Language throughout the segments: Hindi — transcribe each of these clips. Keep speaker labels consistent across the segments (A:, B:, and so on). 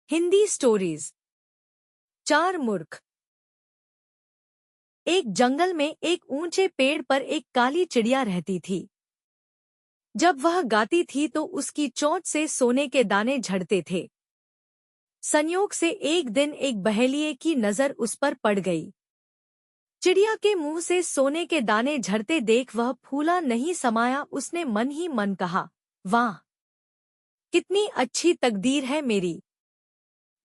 A: हिंदी स्टोरीज। चार मूर्ख। एक जंगल में एक ऊंचे पेड़ पर एक काली चिड़िया रहती थी। जब वह गाती थी तो उसकी चोंच से सोने के दाने झड़ते थे। संयोग से एक दिन एक बहेलिये की नजर उस पर पड़ गई। चिड़िया के मुंह से सोने के दाने झड़ते देख वह फूला नहीं समाया। उसने मन ही मन कहा, वाह, कितनी अच्छी तकदीर है मेरी।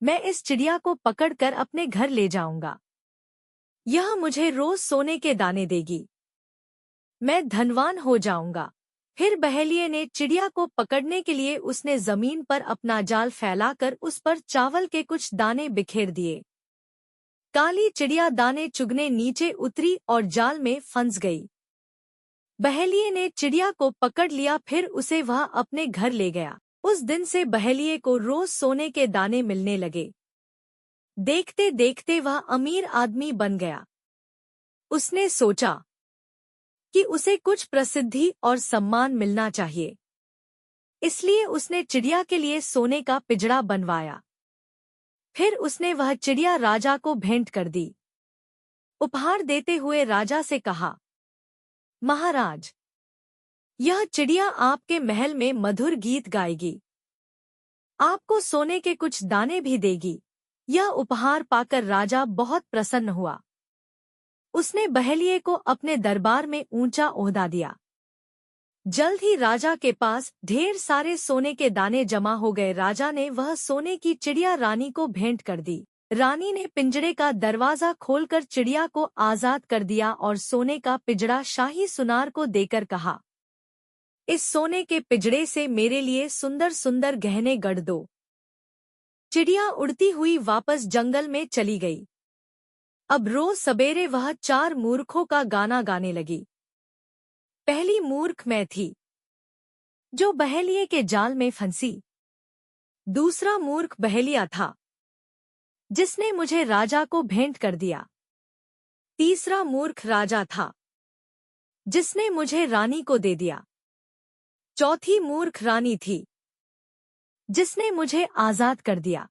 A: मैं इस चिड़िया को पकड़कर अपने घर ले जाऊंगा। यह मुझे रोज सोने के दाने देगी। मैं धनवान हो जाऊंगा। फिर बहेलिये ने चिड़िया को पकड़ने के लिए उसने जमीन पर अपना जाल फैलाकर उस पर चावल के कुछ दाने बिखेर दिए। काली चिड़िया दाने चुगने नीचे उतरी और जाल में फंस गई। बहेलिये ने चिड़िया को पकड़ लिया, फिर उसे वह अपने घर ले गया। उस दिन से बहेलिये को रोज सोने के दाने मिलने लगे। देखते देखते वह अमीर आदमी बन गया। उसने सोचा कि उसे कुछ प्रसिद्धि और सम्मान मिलना चाहिए, इसलिए उसने चिड़िया के लिए सोने का पिंजड़ा बनवाया। फिर उसने वह चिड़िया राजा को भेंट कर दी। उपहार देते हुए राजा से कहा, महाराज, यह चिड़िया आपके महल में मधुर गीत गाएगी, आपको सोने के कुछ दाने भी देगी। यह उपहार पाकर राजा बहुत प्रसन्न हुआ। उसने बहेलिये को अपने दरबार में ऊंचा ओहदा दिया। जल्द ही राजा के पास ढेर सारे सोने के दाने जमा हो गए। राजा ने वह सोने की चिड़िया रानी को भेंट कर दी। रानी ने पिंजड़े का दरवाजा खोलकर चिड़िया को आजाद कर दिया और सोने का पिंजड़ा शाही सुनार को देकर कहा, इस सोने के पिंजड़े से मेरे लिए सुंदर सुंदर गहने गढ़ दो। चिड़िया उड़ती हुई वापस जंगल में चली गई। अब रोज सवेरे वह चार मूर्खों का गाना गाने लगी। पहली मूर्ख मैं थी, जो बहेलिये के जाल में फंसी। दूसरा मूर्ख बहेलिया था, जिसने मुझे राजा को भेंट कर दिया। तीसरा मूर्ख राजा था, जिसने मुझे रानी को दे दिया। चौथी मूर्ख रानी थी, जिसने मुझे आजाद कर दिया।